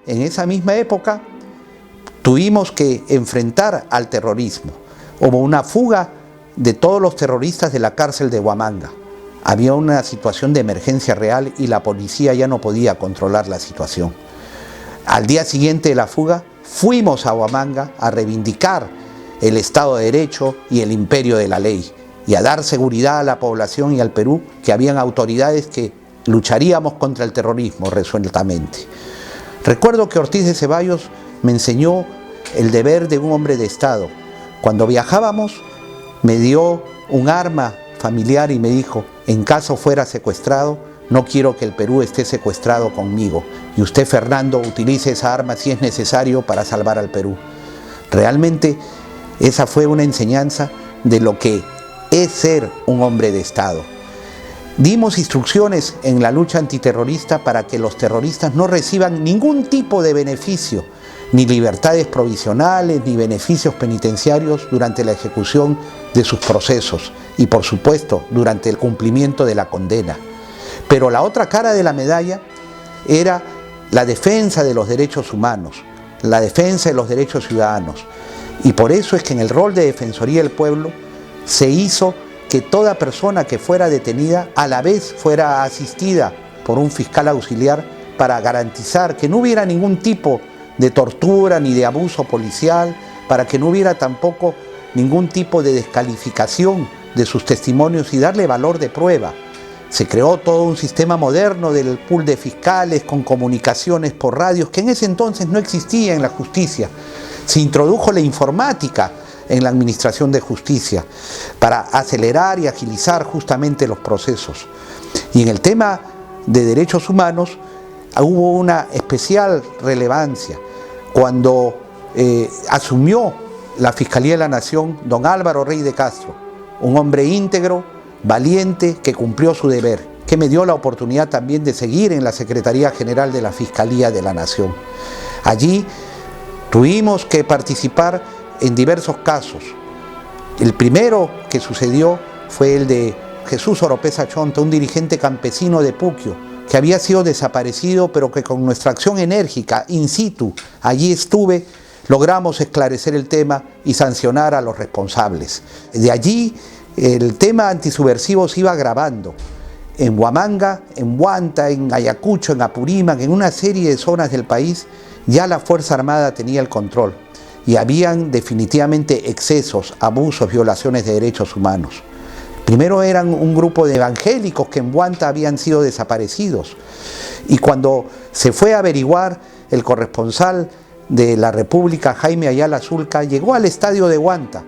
en esa misma época, tuvimos que enfrentar al terrorismo. Hubo una fuga de todos los terroristas de la cárcel de Huamanga. Había una situación de emergencia real y la policía ya no podía controlar la situación. Al día siguiente de la fuga, fuimos a Huamanga a reivindicar el Estado de Derecho y el imperio de la ley y a dar seguridad a la población y al Perú que habían autoridades que lucharíamos contra el terrorismo resueltamente. Recuerdo que Ortiz de Ceballos me enseñó el deber de un hombre de Estado. Cuando viajábamos me dio un arma familiar y me dijo: en caso fuera secuestrado, no quiero que el Perú esté secuestrado conmigo, y usted, Fernando, utilice esa arma si es necesario para salvar al Perú. Realmente esa fue una enseñanza de lo que es ser un hombre de Estado. Dimos instrucciones en la lucha antiterrorista para que los terroristas no reciban ningún tipo de beneficio, ni libertades provisionales, ni beneficios penitenciarios durante la ejecución de sus procesos y, por supuesto, durante el cumplimiento de la condena. Pero la otra cara de la medalla era la defensa de los derechos humanos, la defensa de los derechos ciudadanos. Y por eso es que en el rol de Defensoría del Pueblo se hizo que toda persona que fuera detenida a la vez fuera asistida por un fiscal auxiliar para garantizar que no hubiera ningún tipo de tortura ni de abuso policial, para que no hubiera tampoco ningún tipo de descalificación de sus testimonios y darle valor de prueba. Se creó todo un sistema moderno del pool de fiscales con comunicaciones por radios que en ese entonces no existía en la justicia. Se introdujo la informática en la administración de justicia para acelerar y agilizar justamente los procesos. Y en el tema de derechos humanos hubo una especial relevancia cuando asumió la Fiscalía de la Nación don Álvaro Rey de Castro, un hombre íntegro, valiente, que cumplió su deber, que me dio la oportunidad también de seguir en la Secretaría General de la Fiscalía de la Nación. Allí tuvimos que participar en diversos casos. El primero que sucedió fue el de Jesús Oropesa Chonta, un dirigente campesino de Puquio, que había sido desaparecido, pero que con nuestra acción enérgica, in situ, allí estuve, logramos esclarecer el tema y sancionar a los responsables. De allí el tema antisubversivo se iba agravando. En Huamanga, en Huanta, en Ayacucho, en Apurímac, en una serie de zonas del país, ya la Fuerza Armada tenía el control y habían definitivamente excesos, abusos, violaciones de derechos humanos. Primero eran un grupo de evangélicos que en Huanta habían sido desaparecidos, y cuando se fue a averiguar, el corresponsal de la República, Jaime Ayala Zulca, llegó al estadio de Huanta,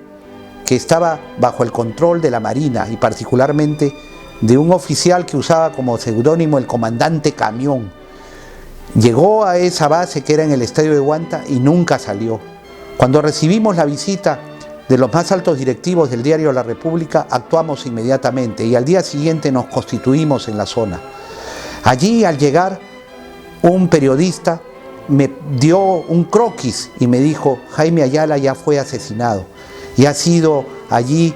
que estaba bajo el control de la Marina y particularmente de un oficial que usaba como seudónimo el comandante Camión. Llegó a esa base que era en el estadio de Huanta y nunca salió. Cuando recibimos la visita de los más altos directivos del diario La República, actuamos inmediatamente y al día siguiente nos constituimos en la zona. Allí, al llegar, un periodista me dio un croquis y me dijo: Jaime Ayala ya fue asesinado y ha sido allí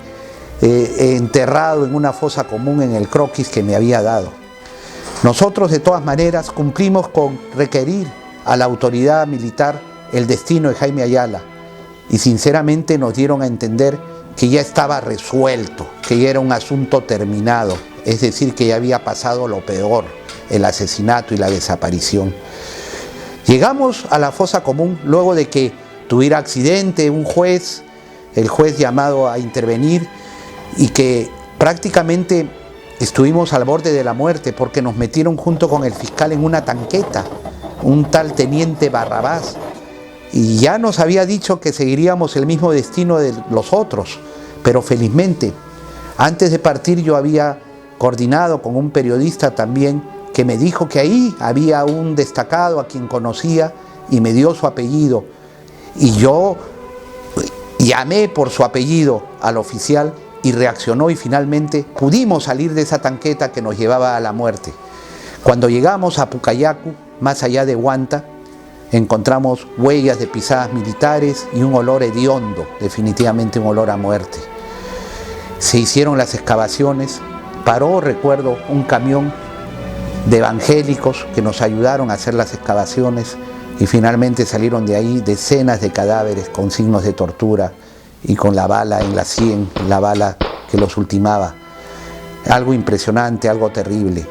enterrado en una fosa común en el croquis que me había dado. Nosotros, de todas maneras, cumplimos con requerir a la autoridad militar el destino de Jaime Ayala y sinceramente nos dieron a entender que ya estaba resuelto, que ya era un asunto terminado, es decir, que ya había pasado lo peor, el asesinato y la desaparición. Llegamos a la fosa común luego de que tuviera accidente un juez, el juez llamado a intervenir, y que prácticamente estuvimos al borde de la muerte porque nos metieron junto con el fiscal en una tanqueta, un tal teniente Barrabás, y ya nos había dicho que seguiríamos el mismo destino de los otros, pero felizmente, antes de partir yo había coordinado con un periodista también que me dijo que ahí había un destacado a quien conocía y me dio su apellido, y yo llamé por su apellido al oficial y reaccionó y finalmente pudimos salir de esa tanqueta que nos llevaba a la muerte. Cuando llegamos a Pucayacu, más allá de Huanta, encontramos huellas de pisadas militares y un olor hediondo, definitivamente un olor a muerte. Se hicieron las excavaciones, paró, recuerdo, un camión de evangélicos que nos ayudaron a hacer las excavaciones. y finalmente salieron de ahí decenas de cadáveres con signos de tortura y con la bala en la sien, la bala que los ultimaba. Algo impresionante, algo terrible.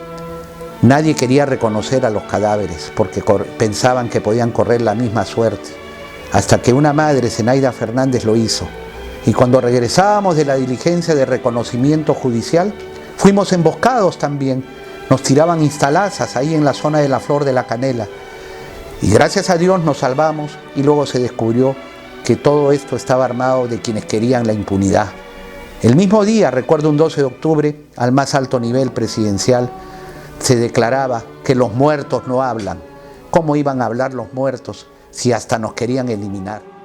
Nadie quería reconocer a los cadáveres porque pensaban que podían correr la misma suerte, hasta que una madre, Zenaida Fernández, lo hizo. Y cuando regresábamos de la diligencia de reconocimiento judicial, fuimos emboscados también. Nos tiraban instalazas ahí en la zona de la Flor de la Canela. Y gracias a Dios nos salvamos y luego se descubrió que todo esto estaba armado de quienes querían la impunidad. El mismo día, recuerdo un 12 de octubre, al más alto nivel presidencial, se declaraba que los muertos no hablan. ¿Cómo iban a hablar los muertos si hasta nos querían eliminar?